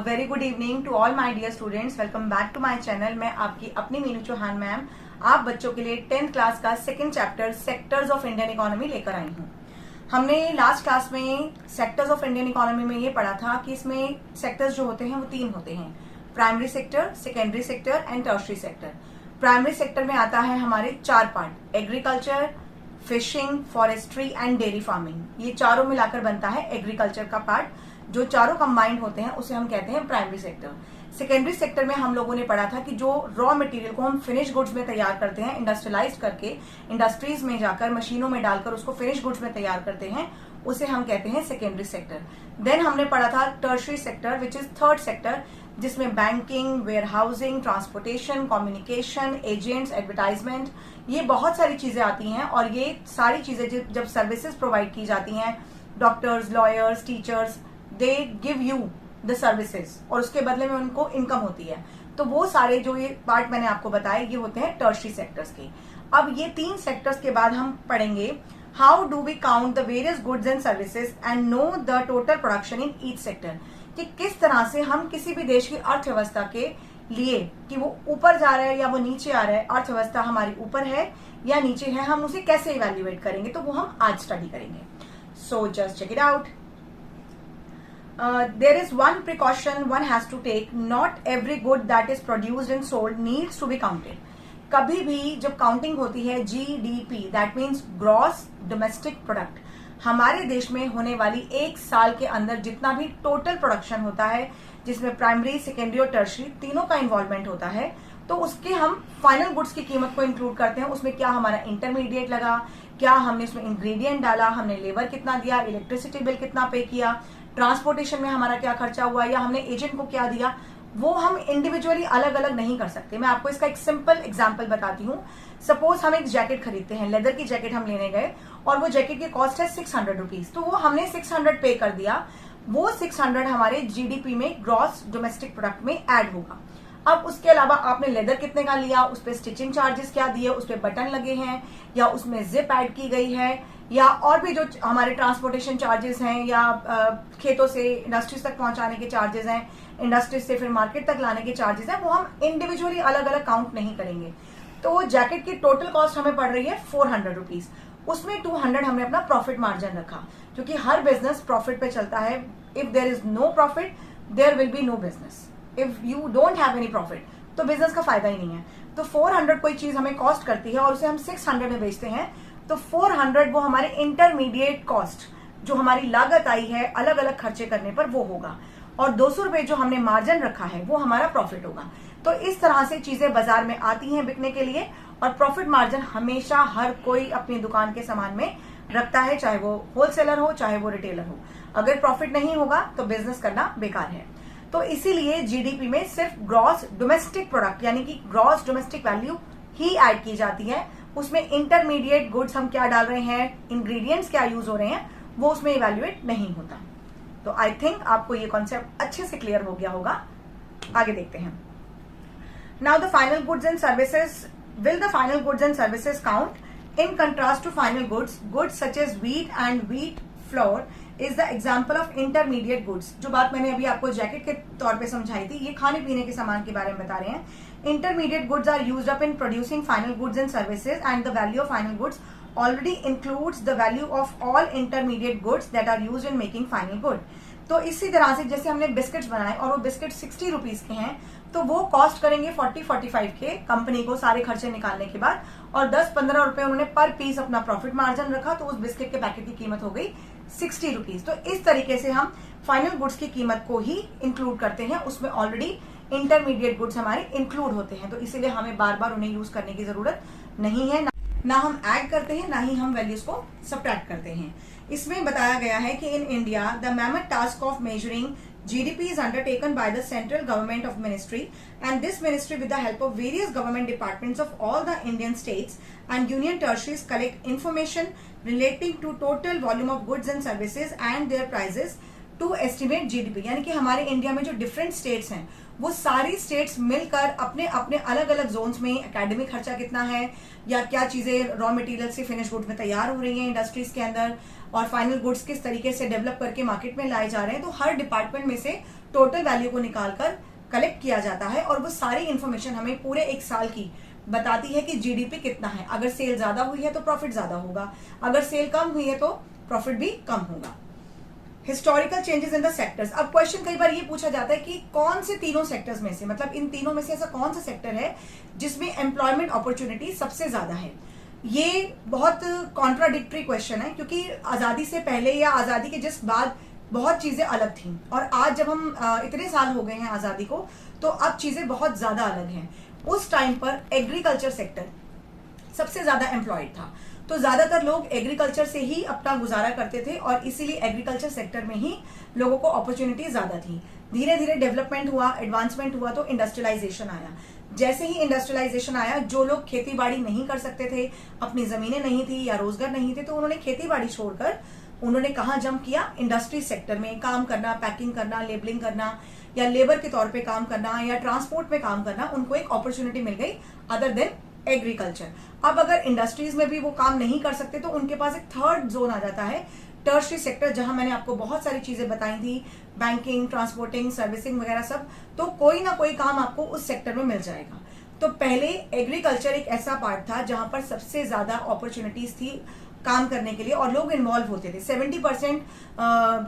Very good evening to all my dear students. Welcome back to my channel. मैं आपकी अपनी Meenu Chauhan ma'am आप बच्चों के लिए 10th क्लास का second chapter sectors of Indian economy लेकर आई हूँ। हमने लास्ट क्लास में सेक्टर्स ऑफ इंडियन इकोनॉमी में ये पढ़ा था कि इसमें सेक्टर्स जो होते हैं वो 3 होते हैं, primary sector, secondary sector and tertiary sector. Primary sector में आता है हमारे 4 part, agriculture, fishing, forestry and dairy farming. ये चारों मिलाकर बनता है एग्रीकल्चर का पार्ट। जो चारों कंबाइंड होते हैं उसे हम कहते हैं प्राइमरी सेक्टर। सेकेंडरी सेक्टर में हम लोगों ने पढ़ा था कि जो रॉ मटेरियल को हम फिनिश गुड्स में तैयार करते हैं, इंडस्ट्रियलाइज करके इंडस्ट्रीज में जाकर मशीनों में डालकर उसको फिनिश गुड्स में तैयार करते हैं, उसे हम कहते हैं सेकेंडरी सेक्टर। देन हमने पढ़ा था tertiary sector which is third sector, जिसमें banking, warehousing, transportation, communication, agents, advertisement, ये बहुत सारी चीजें आती हैं। और ये सारी चीजें जब सर्विसेज प्रोवाइड की जाती हैं, doctors, lawyers, teachers, they give you the services और उसके बदले में उनको इनकम होती है। तो वो सारे जो ये पार्ट मैंने आपको बताए ये होते हैं टर्शरी सेक्टर्स के। अब ये 3 सेक्टर्स के बाद हम पढ़ेंगे how do we count the various goods and services and know the total production in each sector, कि किस तरह से हम किसी भी देश की अर्थव्यवस्था के लिए कि वो ऊपर जा रहा है या वो नीचे आ रहा है, अर्थव्यवस्था हमारी ऊपर है या नीचे है, हम उसे कैसे इवेल्युएट करेंगे, तो वो हम आज स्टडी करेंगे। So just check it out. There is one precaution one has to take. Not every good that is produced and sold needs to be counted. कभी भी जब काउंटिंग होती है GDP, that means gross domestic product, हमारे देश में होने वाली एक साल के अंदर जितना भी टोटल प्रोडक्शन होता है, जिसमें प्राइमरी, सेकेंडरी और टर्शरी तीनों का इन्वॉल्वमेंट होता है, तो उसके हम फाइनल गुड्स की कीमत को इंक्लूड करते हैं। उसमें क्या हमारा इंटरमीडिएट लगा, क्या हमने उसमें इंग्रेडिएंट डाला, हमने लेबर कितना दिया, इलेक्ट्रिसिटी बिल कितना पे किया, ट्रांसपोर्टेशन में हमारा क्या खर्चा हुआ, या हमने एजेंट को क्या दिया, वो हम इंडिविजुअली अलग अलग नहीं कर सकते। मैं आपको इसका एक सिंपल एग्जांपल बताती हूँ। सपोज हम एक जैकेट खरीदते हैं, लेदर की जैकेट हम लेने गए और वो जैकेट की कॉस्ट है 600 रुपीज, तो वो हमने 600 पे कर दिया। वो 600 हमारे जीडीपी में, ग्रॉस डोमेस्टिक प्रोडक्ट में ऐड होगा। अब उसके अलावा आपने लेदर कितने का लिया, उस पर स्टिचिंग चार्जेस क्या दिए, उस पर बटन लगे हैं या उसमें जिप ऐड की गई है, या और भी जो हमारे ट्रांसपोर्टेशन चार्जेस हैं, या खेतों से इंडस्ट्रीज तक पहुंचाने के चार्जेस हैं, इंडस्ट्रीज से फिर मार्केट तक लाने के चार्जेस हैं, वो हम इंडिविजुअली अलग अलग काउंट नहीं करेंगे। तो जैकेट की टोटल कॉस्ट हमें पड़ रही है 400 रुपीज, उसमें 200 हमने अपना प्रॉफिट मार्जिन रखा, क्योंकि हर बिजनेस प्रॉफिट पे चलता है। If there is no profit there will be no business. If you don't have any profit तो बिजनेस का फायदा ही नहीं है। तो 400 कोई चीज हमें कॉस्ट करती है और उसे हम 600 में बेचते हैं, तो 400 वो हमारे इंटरमीडिएट कॉस्ट जो हमारी लागत आई है अलग अलग खर्चे करने पर वो होगा, और 200 रुपए जो हमने मार्जिन रखा है वो हमारा प्रॉफिट होगा। तो इस तरह से चीजें बाजार में आती हैं बिकने के लिए, और प्रॉफिट मार्जिन हमेशा हर कोई अपनी दुकान के सामान में रखता है, चाहे वो होलसेलर हो चाहे वो रिटेलर हो। अगर प्रॉफिट नहीं होगा तो बिजनेस करना बेकार है। तो इसीलिए जीडीपी में सिर्फ ग्रॉस डोमेस्टिक प्रोडक्ट यानी कि ग्रॉस डोमेस्टिक वैल्यू ही ऐड की जाती है। उसमें इंटरमीडिएट गुड्स हम क्या डाल रहे हैं, इंग्रेडिएंट्स क्या यूज हो रहे हैं, वो उसमें इवेल्युएट नहीं होता। तो आई थिंक आपको ये कॉन्सेप्ट अच्छे से क्लियर हो गया होगा। आगे देखते हैं। Now the final goods and services, will the final goods and services count in contrast to final goods such as wheat and wheat flour is the example of intermediate goods. जो बात मैंने अभी आपको जैकेट के तौर पे समझाई थी, ये खाने पीने के सामान के बारे में बता रहे हैं। Intermediate goods are used up in producing final goods and services, and the value of final goods already includes the value of all intermediate goods that are used in making final good. तो इसी तरह से जैसे हमने biscuits बनाए और वो biscuit 60 rupees के हैं, तो वो कॉस्ट करेंगे 40-45 के कंपनी को सारे खर्चे निकालने के बाद, और 10-15 रुपए उन्होंने पर पीस अपना प्रॉफिट मार्जिन रखा, तो उस बिस्किट के पैकेट की कीमत हो गई 60 रुपीज। तो इस तरीके से हम फाइनल गुड्स की कीमत को ही इंक्लूड करते हैं, उसमें ऑलरेडी इंटरमीडिएट गुड्स हमारे इंक्लूड होते हैं, तो इसीलिए हमें बार बार उन्हें यूज करने की जरूरत नहीं है। ना हम ऐड करते हैं ना ही हम वैल्यूज को सब्ट्रैक्ट करते हैं। इसमें बताया गया है कि in India the mammoth task of measuring GDP is undertaken by the central government of ministry, and this ministry with the help of various government departments of all the Indian states and union tertiaries collect information relating to total volume of goods and services and their prices to estimate GDP, यानी कि हमारे India में जो different states हैं वो सारी states मिलकर अपने अपने अलग अलग जोन्स में एकेडमिक खर्चा कितना है, या क्या चीजें रॉ मटेरियल से फिनिश गुड्स में तैयार हो रही हैं इंडस्ट्रीज के अंदर, और फाइनल गुड्स किस तरीके से डेवलप करके मार्केट में लाए जा रहे हैं। तो हर डिपार्टमेंट में से टोटल वैल्यू को निकालकर कलेक्ट किया जाता है और वो सारी इंफॉर्मेशन हमें पूरे एक साल की बताती है कि जीडीपी कितना है। अगर सेल ज्यादा हुई है तो प्रॉफिट ज्यादा होगा, अगर सेल कम हुई है तो प्रॉफिट भी कम होगा। Historical changes in the sectors. अब क्वेश्चन कई बार ये पूछा जाता है कि कौन से तीनों सेक्टर्स में से, मतलब इन तीनों में से ऐसा कौन सा सेक्टर है जिसमें एम्प्लॉयमेंट अपॉर्चुनिटी सबसे ज्यादा है। ये बहुत कॉन्ट्राडिक्टरी क्वेश्चन है, क्योंकि आजादी से पहले या आजादी के जस्ट बाद बहुत चीजें अलग थी, और आज जब हम इतने साल हो गए हैं आजादी को, तो अब चीजें बहुत ज्यादा अलग हैं। उस टाइम पर एग्रीकल्चर सेक्टर सबसे ज्यादा एम्प्लॉयड था, तो ज्यादातर लोग एग्रीकल्चर से ही अपना गुजारा करते थे और इसीलिए एग्रीकल्चर सेक्टर में ही लोगों को अपॉर्चुनिटी ज्यादा थी। धीरे धीरे डेवलपमेंट हुआ, एडवांसमेंट हुआ, तो इंडस्ट्रियलाइजेशन आया। जैसे ही इंडस्ट्रियलाइजेशन आया, जो लोग खेती बाड़ी नहीं कर सकते थे, अपनी जमीनें नहीं थी या रोजगार नहीं थे, तो उन्होंने खेती बाड़ी छोड़कर उन्होंने कहाँ जंप किया, इंडस्ट्री सेक्टर में काम करना, पैकिंग करना, लेबलिंग करना, या लेबर के तौर पे काम करना, या ट्रांसपोर्ट में काम करना। उनको एक अपॉर्चुनिटी मिल गई अदर देन एग्रीकल्चर। अब अगर इंडस्ट्रीज में भी वो काम नहीं कर सकते तो उनके पास एक थर्ड जोन आ जाता है, टर्शरी सेक्टर, जहां मैंने आपको बहुत सारी चीजें बताई थी, बैंकिंग, ट्रांसपोर्टिंग, सर्विसिंग वगैरह सब। तो कोई ना कोई काम आपको उस सेक्टर में मिल जाएगा। तो पहले एग्रीकल्चर एक ऐसा पार्ट था जहां पर सबसे ज्यादा अपॉर्चुनिटीज थी काम करने के लिए और लोग इन्वॉल्व होते थे। 70%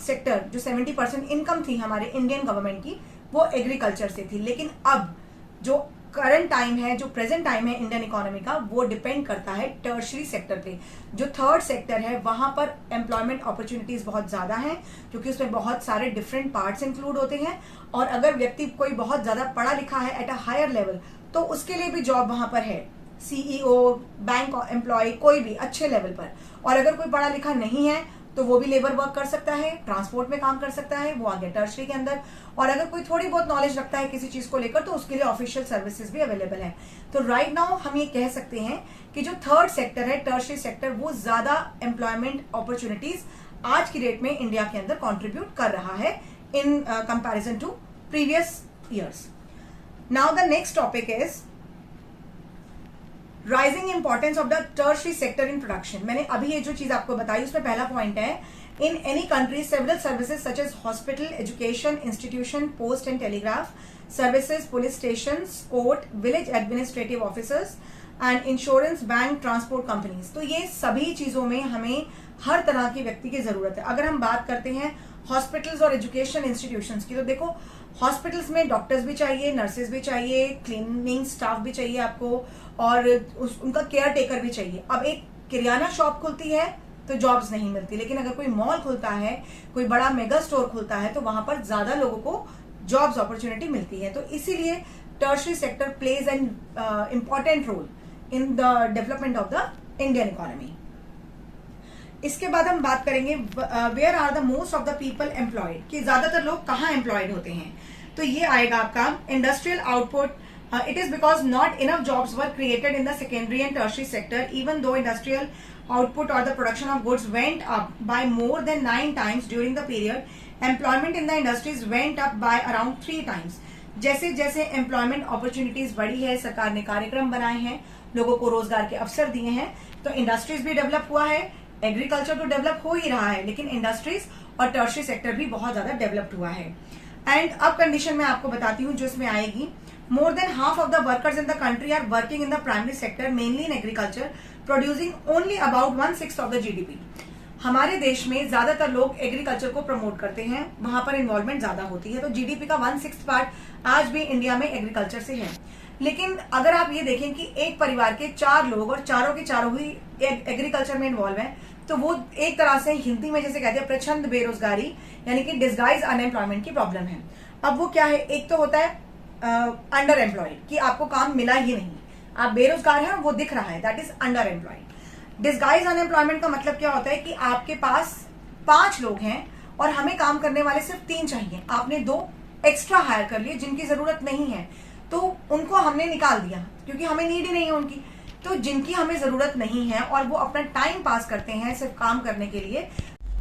सेक्टर, जो 70% इनकम थी हमारे इंडियन गवर्नमेंट की, वो एग्रीकल्चर से थी। लेकिन अब जो करंट टाइम है, जो प्रेजेंट टाइम है इंडियन इकोनॉमी का, वो डिपेंड करता है टर्शरी सेक्टर पे। जो थर्ड सेक्टर है वहां पर एम्प्लॉयमेंट अपॉर्चुनिटीज बहुत ज्यादा हैं, क्योंकि उसमें बहुत सारे डिफरेंट पार्ट्स इंक्लूड होते हैं, और अगर व्यक्ति कोई बहुत ज्यादा पढ़ा लिखा है एट अ हायर लेवल, तो उसके लिए भी जॉब वहां पर है, सीईओ, बैंक एम्प्लॉय, कोई भी अच्छे लेवल पर। और अगर कोई पढ़ा लिखा नहीं है तो वो भी लेबर वर्क कर सकता है, ट्रांसपोर्ट में काम कर सकता है, वो आ गया टर्शरी के अंदर। और अगर कोई थोड़ी बहुत नॉलेज रखता है किसी चीज को लेकर, तो उसके लिए ऑफिशियल सर्विसेज भी अवेलेबल है। तो राइट नाउ हम ये कह सकते हैं कि जो थर्ड सेक्टर है, टर्शरी सेक्टर, वो ज्यादा एम्प्लॉयमेंट अपॉर्चुनिटीज आज की डेट में इंडिया के अंदर कॉन्ट्रीब्यूट कर रहा है in comparison to previous years. Now the next topic is rising importance of the tertiary sector in production. मैंने अभी ये जो चीज आपको बताई उसमें पहला पॉइंट है, in any country several services such as hospital, education institution, post and telegraph services, police station, court, village administrative officers and insurance, bank, transport companies. तो ये सभी चीजों में हमें हर तरह के व्यक्ति की जरूरत है। अगर हम बात करते हैं हॉस्पिटल्स और एजुकेशन इंस्टीट्यूशंस की, तो देखो हॉस्पिटल्स में डॉक्टर्स भी चाहिए, नर्सेज भी चाहिए, क्लीनिंग स्टाफ भी चाहिए आपको, और उनका केयर टेकर भी चाहिए। अब एक किराना शॉप खुलती है तो जॉब्स नहीं मिलती, लेकिन अगर कोई मॉल खुलता है, कोई बड़ा मेगा स्टोर खुलता है, तो वहां पर ज्यादा लोगों को जॉब्स अपॉर्चुनिटी मिलती है। तो इसीलिए tertiary sector plays an important role in the development of the Indian economy. इसके बाद हम बात करेंगे where are the most of the people employed, कि ज्यादातर लोग कहाँ एम्प्लॉयड होते हैं। तो ये आएगा आपका industrial output. It is because not enough jobs were created in the secondary and tertiary sector, even though industrial output or the production of goods went up by more than 9 times during the period. Employment in the industries went up by around 3 times. जैसे जैसे employment opportunities बढ़ी है, सरकार ने कार्यक्रम बनाए हैं, लोगों को रोजगार के अवसर दिए हैं, तो इंडस्ट्रीज भी डेवलप हुआ है। एग्रीकल्चर तो डेवलप हो ही रहा है, लेकिन इंडस्ट्रीज और टर्शरी सेक्टर भी बहुत ज्यादा डेवलप्ड हुआ है। एंड अब कंडीशन मैं आपको बताती हूँ जो इसमें आएगी, more than half of the workers in the country are working in the primary sector, mainly in agriculture, producing only about 1/6 of the GDP. हमारे देश में ज्यादातर लोग एग्रीकल्चर को प्रमोट करते हैं, वहां पर इन्वॉल्वमेंट ज्यादा होती है, तो जीडीपी का 1/6 पार्ट आज भी इंडिया में एग्रीकल्चर से है। लेकिन अगर आप ये देखें कि एक परिवार के 4 लोग और चारों के चारों ही एग्रीकल्चर में इन्वॉल्व हैं, तो वो एक तरह से हिंदी में जैसे कहते हैं प्रचंड बेरोजगारी, यानी कि डिस्गाइज अनएम्प्लॉयमेंट की प्रॉब्लम है। अब वो क्या है, एक तो होता है अंडर एम्प्लॉयड, कि आपको काम मिला ही नहीं, आप बेरोजगार हैं, वो दिख रहा है, that is under employed. Disguise unemployment का मतलब क्या होता है कि आपके पास 5 लोग हैं और हमें काम करने वाले सिर्फ 3 चाहिए, आपने 2 एक्स्ट्रा हायर कर लिए जिनकी जरूरत नहीं है, तो उनको हमने निकाल दिया क्योंकि हमें नीड ही नहीं है उनकी। तो जिनकी हमें जरूरत नहीं है और वो अपना टाइम पास करते हैं सिर्फ काम करने के लिए,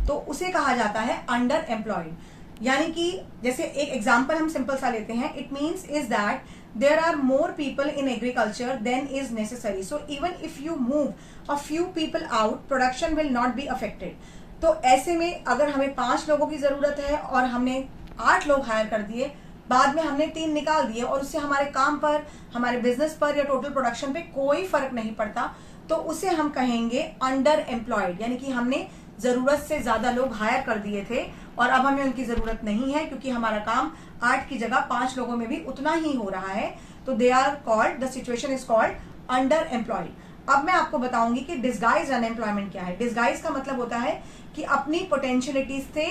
तो उसे कहा जाता है अंडर एम्प्लॉयड। यानी कि जैसे एक एग्जाम्पल हम सिंपल सा लेते हैं, it means is that there are more people in agriculture than is necessary, so even if you move a few people out, production will not be affected. तो ऐसे में अगर हमें 5 लोगों की जरूरत है और हमने 8 लोग हायर कर दिए, बाद में हमने 3 निकाल दिए और उससे हमारे काम पर, हमारे बिजनेस पर या टोटल प्रोडक्शन पे कोई फर्क नहीं पड़ता, तो उसे हम कहेंगे अंडर एम्प्लॉयड, यानी कि हमने जरूरत से ज्यादा लोग हायर कर दिए थे और अब हमें उनकी जरूरत नहीं है, क्योंकि हमारा काम 8 की जगह 5 लोगों में भी उतना ही हो रहा है। तो they are called, the situation is called underemployed. अब मैं आपको बताऊंगी कि डिस्गाइज अनएम्प्लॉयमेंट क्या है। डिस्गाइज का मतलब होता है कि अपनी पोटेंशियलिटी से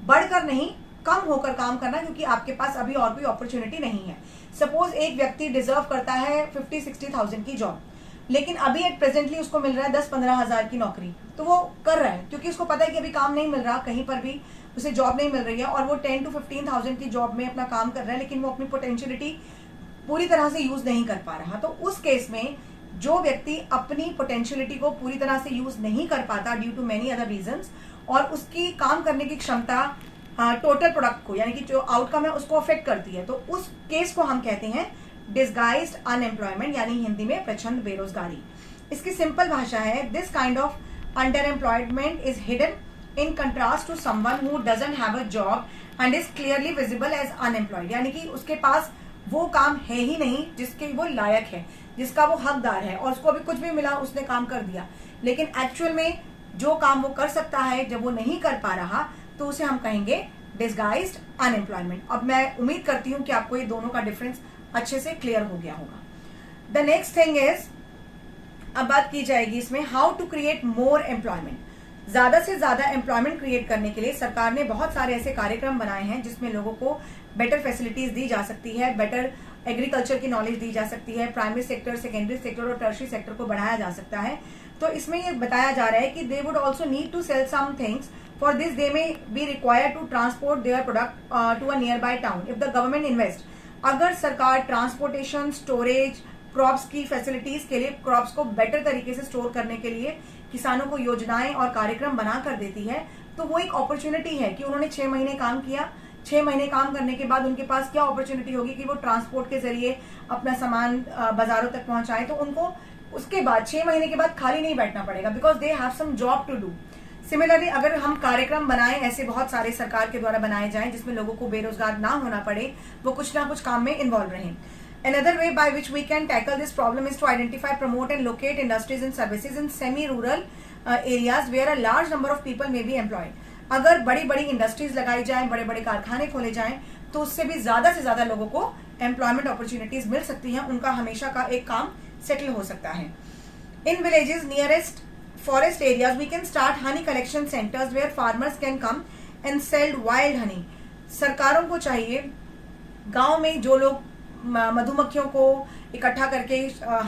बढ़कर नहीं, कम होकर काम करना, क्योंकि आपके पास अभी और कोई अपॉर्चुनिटी नहीं है। सपोज एक व्यक्ति डिजर्व करता है 50-60,000 की जॉब, लेकिन अभी एट प्रेजेंटली उसको मिल रहा है 10-15 हजार की नौकरी, तो वो कर रहा है क्योंकि उसको पता है कि अभी काम नहीं मिल रहा, कहीं पर भी उसे जॉब नहीं मिल रही है, और वो 10-15,000 की जॉब में अपना काम कर रहा है, लेकिन वो अपनी पोटेंशियलिटी पूरी तरह से यूज नहीं कर पा रहा। तो उस केस में जो व्यक्ति अपनी पोटेंशियलिटी को पूरी तरह से यूज नहीं कर पाता due to many other reasons, और उसकी काम करने की क्षमता टोटल प्रोडक्ट को, यानी कि जो आउटकम है उसको अफेक्ट करती है, तो उस केस को हम कहते हैं डिस्गाइज्ड अनएम्प्लॉयमेंट, यानी हिंदी में प्रचंड बेरोजगारी। इसकी सिंपल भाषा है, this kind of underemployment is hidden in contrast to someone who doesn't have a job and is clearly visible as unemployed, यानी कि उसके पास वो काम है ही नहीं जिसके वो लायक है, जिसका वो हकदार है, और उसको अभी कुछ भी मिला उसने काम कर दिया, लेकिन एक्चुअल में जो काम वो कर सकता है जब वो नहीं कर पा रहा, तो उसे हम कहेंगे डिस्गाइज्ड अनएम्प्लॉयमेंट। अब मैं उम्मीद करती हूं कि आपको ये दोनों का डिफरेंस अच्छे से क्लियर हो गया होगा। द नेक्स्ट थिंग इज, अब बात की जाएगी इसमें how to create more employment. ज्यादा से ज्यादा एम्प्लॉयमेंट क्रिएट करने के लिए सरकार ने बहुत सारे ऐसे कार्यक्रम बनाए हैं जिसमें लोगों को बेटर फैसिलिटीज दी जा सकती है, बेटर एग्रीकल्चर की नॉलेज दी जा सकती है, प्राइमरी सेक्टर, सेकेंडरी सेक्टर और टर्शरी सेक्टर को बढ़ाया जा सकता है। तो इसमें ये बताया जा रहा है कि they would also need to sell some things, for this they may be required to transport their product to a nearby town if the government invest. अगर सरकार ट्रांसपोर्टेशन, स्टोरेज, क्रॉप्स की फैसिलिटीज के लिए, crops को better तरीके से store करने के लिए किसानों को योजनाएं और कार्यक्रम बना कर देती है, तो वो एक अपॉर्चुनिटी है कि उन्होंने 6 महीने काम किया, 6 महीने काम करने के बाद उनके पास क्या अपॉर्चुनिटी होगी कि वो ट्रांसपोर्ट के जरिए अपना सामान बाजारों तक पहुंचाएं, तो उनको उसके बाद 6 महीने के बाद खाली नहीं बैठना पड़ेगा, because they have some job to do. Similarly अगर हम कार्यक्रम बनाएं, ऐसे बहुत सारे सरकार के द्वारा बनाए जाएं जिसमें लोगों को बेरोजगार ना होना पड़े, वो कुछ ना कुछ काम में इन्वॉल्व रहें। Another way by which we can tackle this problem is to identify, promote and locate industries and services in semi-rural areas where a large number of people may be employed. अगर बड़ी बड़ी industries लगाई जाएं, बड़े बड़े कारखाने खोले जाएं, तो उससे भी ज्यादा से ज्यादा लोगों को एम्प्लॉयमेंट अपॉर्चुनिटीज मिल सकती हैं, उनका हमेशा का एक काम सेटल हो सकता है। In villages nearest forest areas we can start honey collection centers where farmers can come and sell wild honey. सरकारों को चाहिए गांव में जो लोग मधुमक्खियों को इकट्ठा करके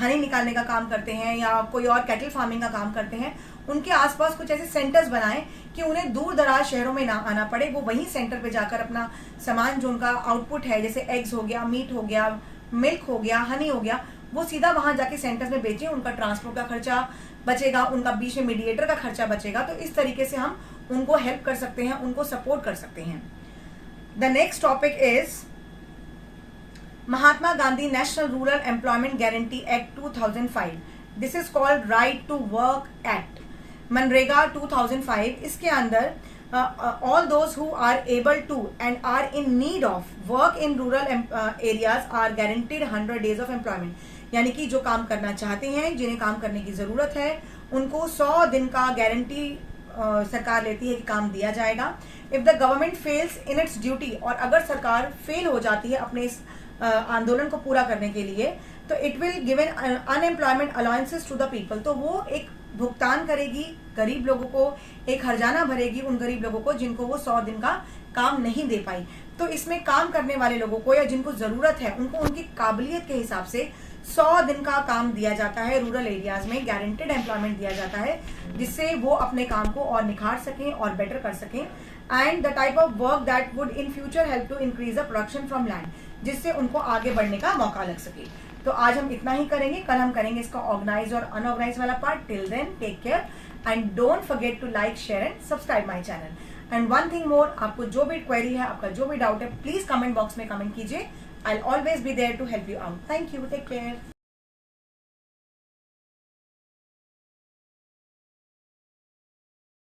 हनी निकालने का काम करते हैं या कोई और कैटल फार्मिंग का काम करते हैं, उनके आसपास कुछ ऐसे सेंटर्स बनाएं कि उन्हें दूर दराज शहरों में ना आना पड़े, वो वहीं सेंटर पे जाकर अपना सामान जो उनका आउटपुट है, जैसे एग्स हो गया, मीट हो गया, मिल्क हो गया, हनी हो गया, वो सीधा वहां जाके सेंटर्स में बेचें, उनका ट्रांसपोर्ट का खर्चा बचेगा, उनका बीच में मीडिएटर का खर्चा बचेगा। तो इस तरीके से हम उनको हेल्प कर सकते हैं, उनको सपोर्ट कर सकते हैं। The next topic is Mahatma Gandhi national rural employment guarantee act 2005। This is called right to work act, MNREGA 2005। इसके अंदर all those who are able to and are in need of work in rural areas are guaranteed 100 days of employment. यानी कि जो काम करना चाहते हैं, जिन्हें काम करने की जरूरत है, उनको 100 दिन का गारंटी सरकार लेती है कि काम दिया जाएगा। If the government fails in its duty, और अगर सरकार फेल हो जाती है अपने इस आंदोलन को पूरा करने के लिए, तो it will given unemployment allowances to the people. तो वो एक भुगतान करेगी गरीब लोगों को, एक हर्जाना भरेगी उन गरीब लोगों को जिनको वो 100 दिन का काम नहीं दे पाई। तो इसमें काम करने वाले लोगों को या जिनको जरूरत है, उनको उनकी काबिलियत के हिसाब से 100 दिन का काम दिया जाता है, रूरल एरियाज में गारंटेड एम्प्लॉयमेंट दिया जाता है, जिससे वो अपने काम को और निखार सकें और बेटर कर सकें। And the type of work that would in future help to increase the production from land, जिससे उनको आगे बढ़ने का मौका लग सके। तो आज हम इतना ही करेंगे, कल हम करेंगे इसका ऑर्गेनाइज और अनऑर्गेनाइज वाला part. Till then take care and don't forget to like, share and subscribe my channel. And one thing more, आपको जो भी क्वेरी है, आपका जो भी डाउट है, प्लीज कमेंट बॉक्स में कमेंट कीजिए. I always be there to help you out. Thank you. Take care.